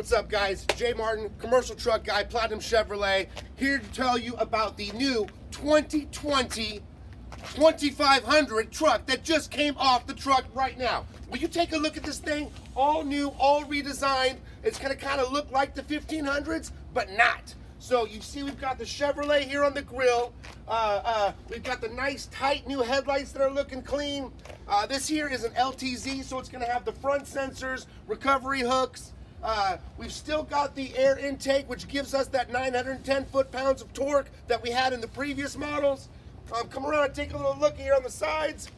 What's up, guys? Jay Martin, commercial truck guy, Platinum Chevrolet, here to tell you about the new 2020 2500 truck that just came off the truck right now. Will you take a look at this thing? All new, all redesigned. It's gonna kind of look like the 1500s, but not. So you see we've got the Chevrolet here on the grill. We've got the nice tight new headlights that are looking clean. This here is an LTZ, so it's gonna have the front sensors, recovery hooks. We've still got the air intake, which gives us that 910 foot-pounds of torque that we had in the previous models. Come around and take a little look here on the sides.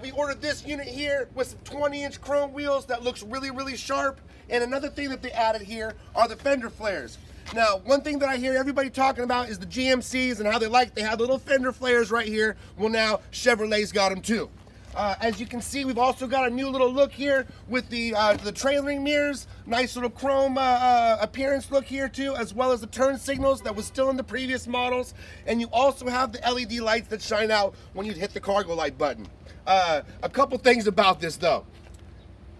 We ordered this unit here with some 20-inch chrome wheels that looks really, really sharp. And another thing that they added here are the fender flares. Now, one thing that I hear everybody talking about is the GMCs and how they have little fender flares right here. Well, now Chevrolet's got them too. As you can see, we've also got a new little look here with the trailering mirrors. Nice little chrome appearance look here too, as well as the turn signals that was still in the previous models. And you also have the LED lights that shine out when you hit the cargo light button. A couple things about this though.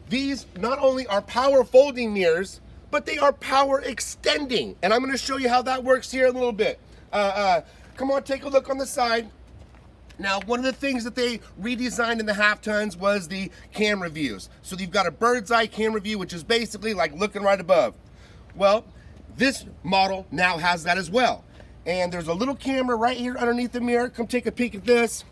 These not only are power folding mirrors, but they are power extending. And I'm gonna show you how that works here in a little bit. Come on, take a look on the side. Now, one of the things that they redesigned in the half tons was the camera views. So you've got a bird's eye camera view, which is basically like looking right above. Well, this model now has that as well. And there's a little camera right here underneath the mirror. Come take a peek at this.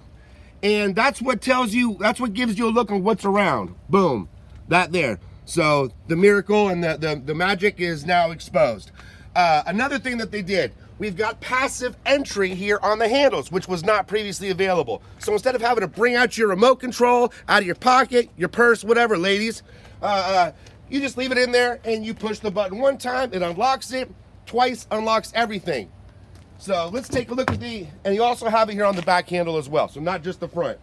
And that's what tells you, that's what gives you a look on what's around. Boom, that there. So the miracle and the magic is now exposed. Another thing that they did, we've got passive entry here on the handles, which was not previously available. So instead of having to bring out your remote control out of your pocket, your purse, whatever, ladies, you just leave it in there and you push the button one time, it unlocks it, twice unlocks everything. So let's take a look at and you also have it here on the back handle as well, so not just the front.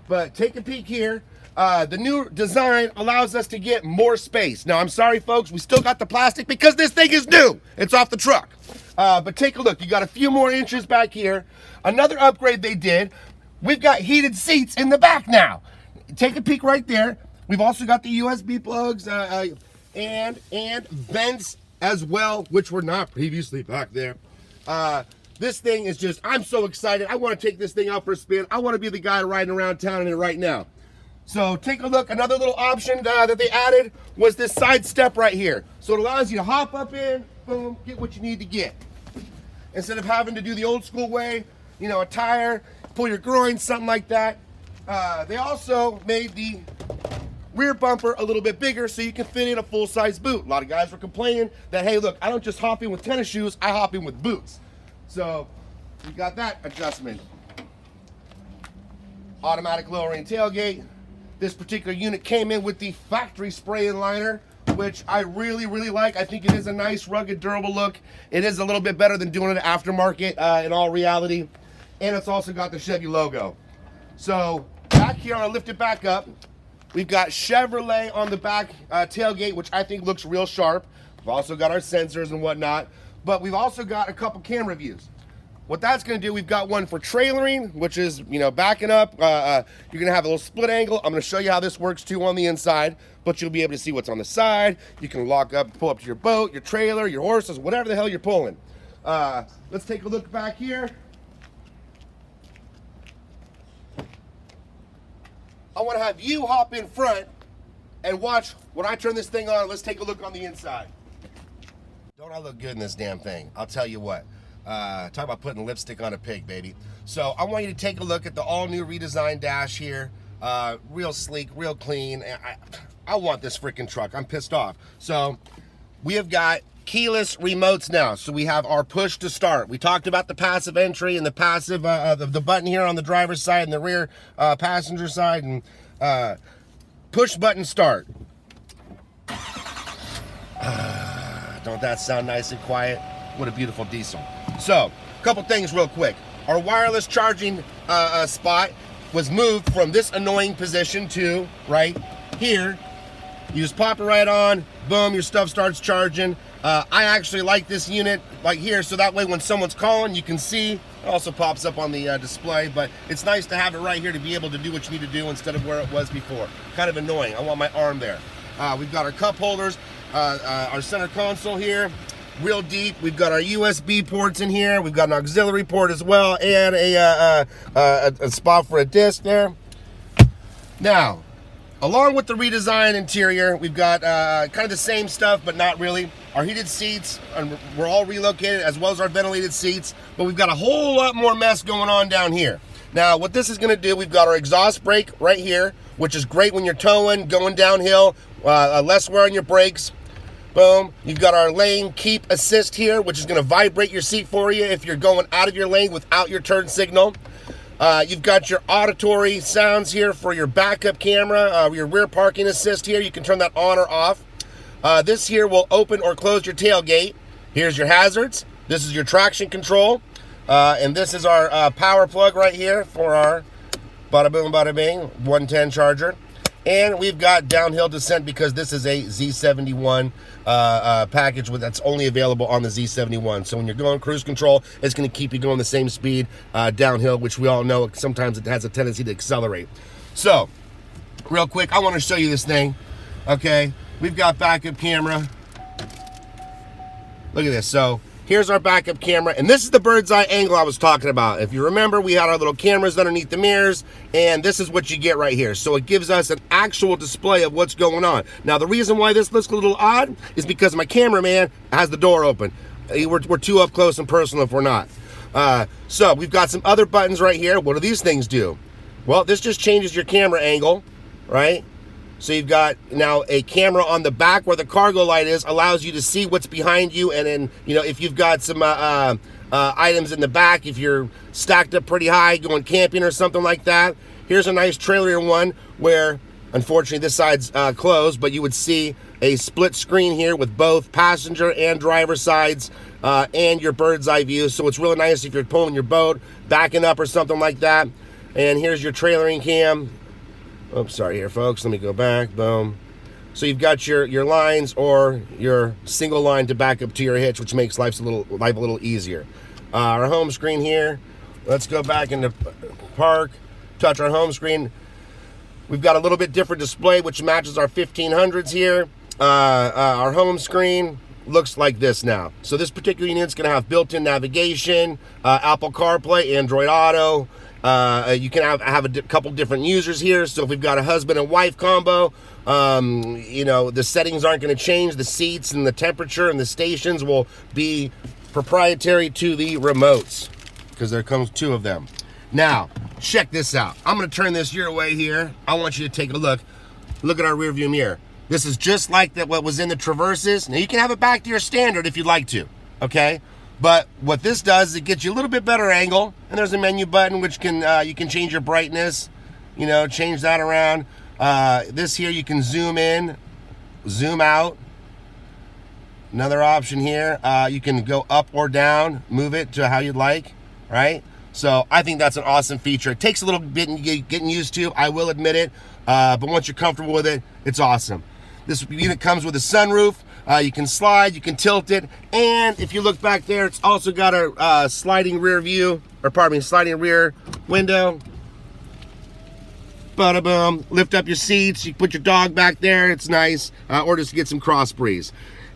But take a peek here. The new design allows us to get more space. Now, I'm sorry, folks, we still got the plastic because this thing is new. It's off the truck. But take a look. You got a few more inches back here. Another upgrade they did, we've got heated seats in the back now. Take a peek right there. We've also got the USB plugs and vents as well, which were not previously back there. This thing is just, I'm so excited. I want to take this thing out for a spin. I want to be the guy riding around town in it right now. So take a look. Another little option that they added was this side step right here. So it allows you to hop up in, boom, get what you need to get. Instead of having to do the old school way, you know, a tire, pull your groin, something like that. They also made the rear bumper a little bit bigger so you can fit in a full-size boot. A lot of guys were complaining that, hey, look, I don't just hop in with tennis shoes, I hop in with boots. So we got that adjustment. Automatic lowering tailgate. This particular unit came in with the factory spray and liner, which I really, really like. I think it is a nice, rugged, durable look. It is a little bit better than doing it aftermarket in all reality. And it's also got the Chevy logo. So back here, I'm gonna lift it back up. We've got Chevrolet on the back tailgate, which I think looks real sharp. We've also got our sensors and whatnot, but we've also got a couple camera views. What that's gonna do, we've got one for trailering, which is, you know, backing up. You're gonna have a little split angle. I'm gonna show you how this works too on the inside, but you'll be able to see what's on the side. You can lock up, pull up to your boat, your trailer, your horses, whatever the hell you're pulling. Let's take a look back here. I wanna have you hop in front and watch when I turn this thing on. Let's take a look on the inside. Don't I look good in this damn thing? I'll tell you what. Talk about putting lipstick on a pig, baby. So I want you to take a look at the all-new redesigned dash here. Real sleek, real clean. I want this freaking truck. I'm pissed off. So we have got keyless remotes now. So we have our push to start. We talked about the passive entry and the passive, the button here on the driver's side and the rear passenger side, and push button start. Don't that sound nice and quiet? What a beautiful diesel. So, a couple things real quick. Our wireless charging spot was moved from this annoying position to right here. You just pop it right on, boom, your stuff starts charging. I actually like this unit like here, so that way when someone's calling, you can see. It also pops up on the display, but it's nice to have it right here to be able to do what you need to do instead of where it was before. Kind of annoying. I want my arm there. We've got our cup holders. our center console here, real deep. We've got our USB ports in here. We've got an auxiliary port as well, and a spot for a disc there. Now, along with the redesigned interior, we've got kind of the same stuff, but not really. Our heated seats, and we're all relocated, as well as our ventilated seats, but we've got a whole lot more mess going on down here. Now, what this is going to do, we've got our exhaust brake right here, which is great when you're towing, going downhill, less wear on your brakes. Boom. You've got our lane keep assist here, which is going to vibrate your seat for you if you're going out of your lane without your turn signal. You've got your auditory sounds here for your backup camera, your rear parking assist here. You can turn that on or off. This here will open or close your tailgate. Here's your hazards. This is your traction control. And this is our power plug right here for our bada boom, bada bing 110 charger. And we've got downhill descent because this is a Z71 package that's only available on the Z71. So when you're going cruise control, it's going to keep you going the same speed downhill, which we all know sometimes it has a tendency to accelerate. So, real quick, I want to show you this thing. Okay, we've got backup camera. Look at this. So, here's our backup camera, and this is the bird's eye angle I was talking about. If you remember, we had our little cameras underneath the mirrors, and this is what you get right here. So it gives us an actual display of what's going on. Now, the reason why this looks a little odd is because my cameraman has the door open. We're too up close and personal if we're not. So we've got some other buttons right here. What do these things do? Well, this just changes your camera angle, right? So you've got now a camera on the back where the cargo light is, allows you to see what's behind you, and then, you know, if you've got some items in the back, if you're stacked up pretty high going camping or something like that. Here's a nice trailer one where, unfortunately, this side's closed, but you would see a split screen here with both passenger and driver sides and your bird's eye view. So it's really nice if you're pulling your boat, backing up or something like that. And here's your trailering cam. Oops, sorry here, folks. Let me go back. Boom. So you've got your lines or your single line to back up to your hitch, which makes life a little easier. Our home screen here. Let's go back into park. Touch our home screen. We've got a little bit different display, which matches our 1500s here. Our home screen looks like this now. So this particular unit's going to have built-in navigation, Apple CarPlay, Android Auto. You can have a couple different users here. So if we've got a husband and wife combo, you know, the settings aren't going to change. The seats and the temperature and the stations will be proprietary to the remotes because there comes two of them. Now, check this out. I'm going to turn this your way here. I want you to take a look. Look at our rear view mirror. This is just like what was in the Traverses. Now, you can have it back to your standard if you'd like to, okay? But what this does is it gets you a little bit better angle, and there's a menu button which can you can change your brightness, you know, change that around. This here you can zoom in, zoom out. Another option here, you can go up or down, move it to how you'd like, right? So I think that's an awesome feature. It takes a little bit getting used to, I will admit it, but once you're comfortable with it, it's awesome. This unit comes with a sunroof. You can slide, you can tilt it, and if you look back there, it's also got a sliding rear view, or pardon me, sliding rear window. Bada boom. Lift up your seats, you put your dog back there, it's nice, or just get some cross breeze.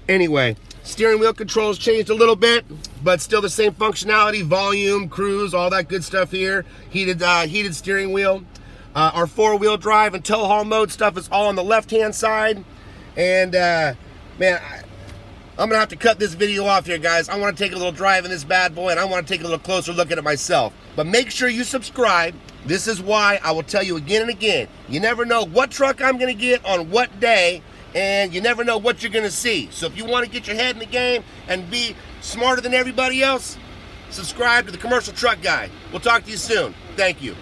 Anyway, steering wheel controls changed a little bit, but still the same functionality, volume, cruise, all that good stuff here. Heated steering wheel. Our four-wheel drive and tow haul mode stuff is all on the left-hand side. And man, I'm gonna have to cut this video off here, guys. I want to take a little drive in this bad boy, and I want to take a little closer look at it myself. But make sure you subscribe. This is why I will tell you again and again. You never know what truck I'm gonna get on what day, and you never know what you're gonna see. So if you want to get your head in the game and be smarter than everybody else, subscribe to the Commercial Truck Guy. We'll talk to you soon. Thank you.